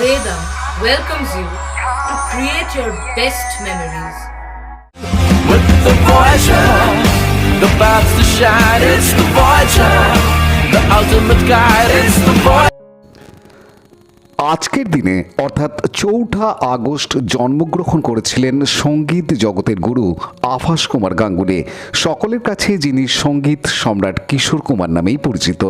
Vedam welcomes you to create your best memories. With the Voyager, the paths to shine, it's the Voyager, the ultimate guide, it's the Voyager. আজকের দিনে অর্থাৎ 4 August জন্মগ্রহণ করেছিলেন সঙ্গীত জগতের গুরু আভাস কুমার গাঙ্গুলি। সকলের কাছে যিনি সঙ্গীত সম্রাট কিশোর কুমার নামেই পরিচিত।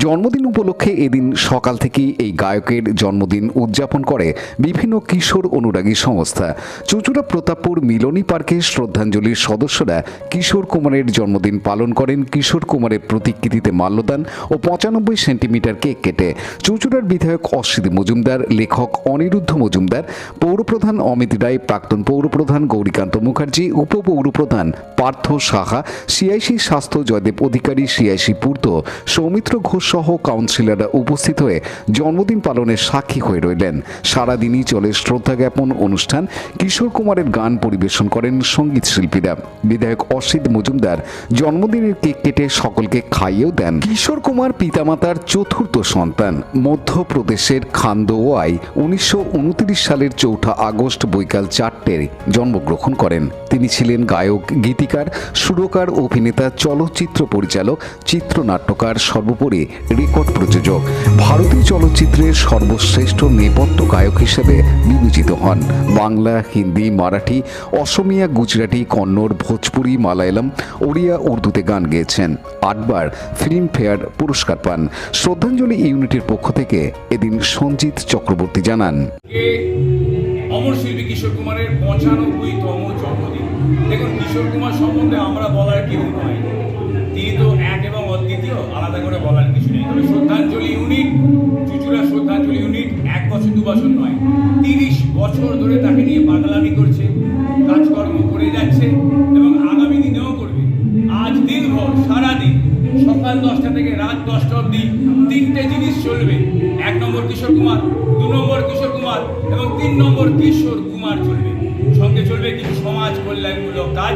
জন্মদিন উপলক্ষে এদিন সকাল থেকেই এই গায়কের জন্মদিন উদযাপন করে বিভিন্ন কিশোর অনুরাগী সংস্থা। চুঁচুড়া প্রতাপপুর মিলনী পার্কে শ্রদ্ধাঞ্জলির সদস্যরা কিশোর কুমারের জন্মদিন পালন করেন কিশোর কুমারের প্রতিকৃতিতে মাল্যদান ও 95 সেন্টিমিটার কেক কেটে। চুঁচুড়ার বিধায়ক অসিত মজুমদার, লেখক অনিরুদ্ধ মজুমদার, পৌরপ্রধান অমিত রায়, প্রাক্তন পৌরপ্রধান গৌরীকান্ত মুখার্জি, উপপৌরপ্রধান পার্থ সাহা, সিআইসি স্বাস্থ্য জয়দেব অধিকারী, সিআইসি পূর্ত সৌমিত্র ঘোষ সহ কাউন্সিলররা উপস্থিত হয়ে জন্মদিন পালনের সাক্ষী হয়ে রইলেন। সারাদিনই চলে শ্রদ্ধা জ্ঞাপন অনুষ্ঠান। কিশোর কুমারের গান পরিবেশন করেন সঙ্গীত শিল্পীরা। বিধায়ক অসিত মজুমদার জন্মদিনের কেক কেটে সকলকে খাইয়েও দেন। কিশোর কুমার পিতামাতার চতুর্থ সন্তান। মধ্যপ্রদেশের খান্দোয়ায় 1929 সালের 4 আগস্ট বৈকাল 4টায় জন্মগ্রহণ করেন। তিনি ছিলেন গায়ক, গীতিকার, সুরকার, অভিনেতা, চলচ্চিত্র পরিচালক, চিত্রনাট্যকার, সর্বোপরি রেকর্ড প্রযোজক। ভারতীয় চলচ্চিত্রের সর্বশ্রেষ্ঠ নেপথ্য গায়ক হিসেবে বিবেচিত হন। বাংলা, হিন্দি, মারাঠি, অসমিয়া, গুজরাটি, কন্নড়, ভোজপুরি, মালায়ালাম, ওড়িয়া, উর্দুতে গান গেয়েছেন। 8বার ফিল্মফেয়ার পুরস্কার পান। শ্রদ্ধাঞ্জলি ইউনিটের পক্ষ থেকে এদিন সঞ্জিত চক্রবর্তী জানান, অমর শিল্পী কিশোর কুমারের 95তম জন্মদিন। দেখুন, কিশোর কুমার সম্বন্ধে আমরা বলার কেউ নয়, তিনি তো এক এবং অদ্বিতীয়, আলাদা করে বলার কিছু নেই। তবে শ্রদ্ধাঞ্জলি ইউনিট, চুঁচুড়া শ্রদ্ধাঞ্জলি ইউনিট 1 বছর 2 বছর নয়, 30 বছর ধরে তাকে নিয়ে পাগলামি করছে, কাজকর্ম করে যাচ্ছে এবং আগামী দিনেও করবে। আজ দিনভর সারাদিন সকাল 10টা থেকে রাত 10টা অবধি 3টে জিনিস চলবে। 1 নম্বর কিশোর কুমার, 2 নম্বর কিশোর কুমার এবং 3 নম্বর কিশোর কুমার চলবে। সঙ্গে চলবে কিছু সমাজ কল্যাণমূলক কাজ।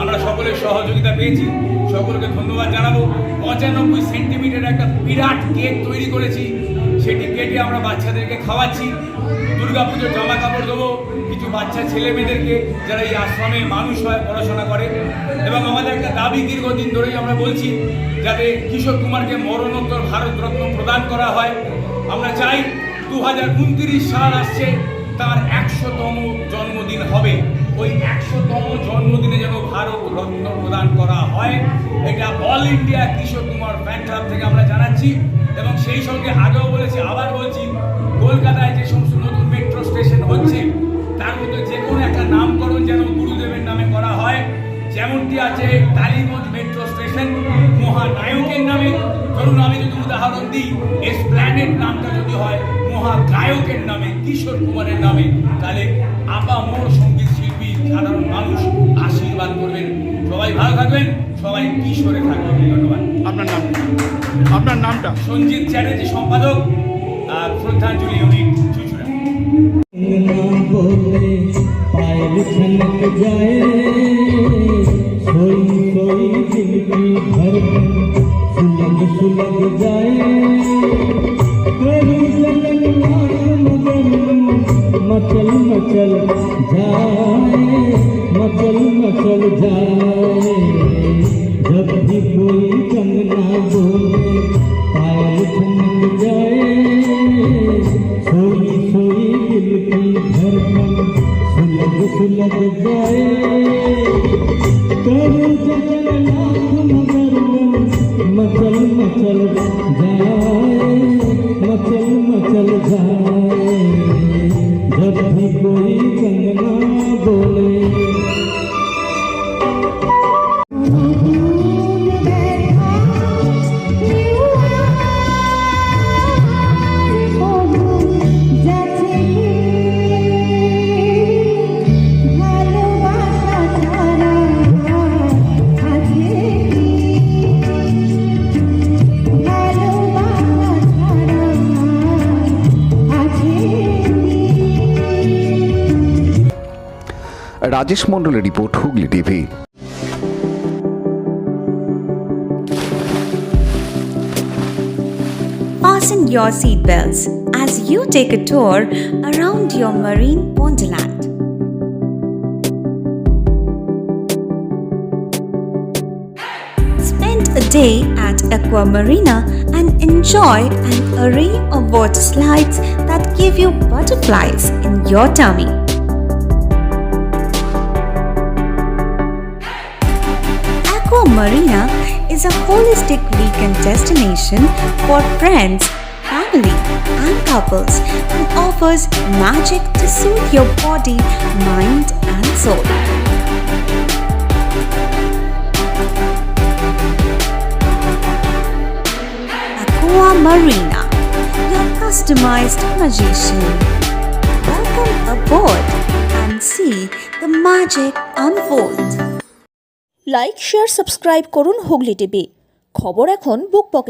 আমরা সকলের সহযোগিতা পেয়েছি, সকলকে ধন্যবাদ জানাবো। 95 সেন্টিমিটার একটা বিরাট কেক তৈরি করেছি, সেটি কেটে আমরা বাচ্চাদেরকে খাওয়াচ্ছি। দুর্গাপুজোর জামা কাপড় দেবো কিছু বাচ্চা ছেলে মেয়েদেরকে যারা এই আশ্রমে মানুষ হয়, পড়াশোনা করে। এবং আমাদের একটা দাবি দীর্ঘদিন ধরেই আমরা বলছি, যাতে কিশোর কুমারকে মরণোত্তর ভারতরত্ন প্রদান করা হয়। আমরা চাই 2029 সাল আসছে, তার 100তম জন্মদিন হবে। ওই 100তম জন্মদিনে যেন ভারত রত্ন প্রদান করা হয়, এটা all India Kishore Kumar fan club থেকে আমরা জানাচ্ছি। এবং সেই সঙ্গে আগেও বলেছি, আবার বলছি, কলকাতায় যে সমস্ত নতুন মেট্রো স্টেশন হচ্ছে, তার মধ্যে যে কোনো একটা নামকরণ যেন গুরুদেবের নামে করা হয়। যেমনটি আছে টালিগঞ্জ মেট্রো স্টেশন মহানায়কের নামে। ধরুন, আমি যদি উদাহরণ দিই, এসপ্ল্যানেড নামটা যদি হয় মহাগায়কের নামে, কিশোর কুমারের নামে, তাহলে আপামর সঙ্গীত শিল্পী, সাধারণ মানুষ আশীর্বাদ করবেন। সবাই ভালো থাকবেন, সবাই কিশোরে থাকবেন। ধন্যবাদ। আপনার নামটা? সঞ্জিত চ্যাটার্জি, সম্পাদক, শ্রদ্ধাঞ্জলি ইউনিট, চুঁচুড়া। पायल छलक जाए, सोई सोई दिल की धड़कन सुलग सुलग जाए, करूं जगन्नाथ मगन मचल मचल जाए, मचल मचल जाए। जब भी कोई कंगना बोले, पायल छलक जाए, सोई सोई दिल की धड़कन सुलग सुलग जाए, करूं जगन्नाथ मगर मचल मचल जाए, मचल मचल जाए। जब भी कोई कंगना बोले, রাজেশ মণ্ডলের report, Hooghly TV. fasten your seatbelts as you take a tour around your marine wonderland. Spend a day at Aqua Marina and enjoy an array of water slides that give you butterflies in your tummy. Aqua Marina is a holistic weekend destination for friends, family, and couples and offers magic to soothe your body, mind, and soul. Aqua Marina, your customized magician. Welcome aboard and see the magic unfold. Like share subscribe করুন Hooghly TV. খবর এখন বুক pocket.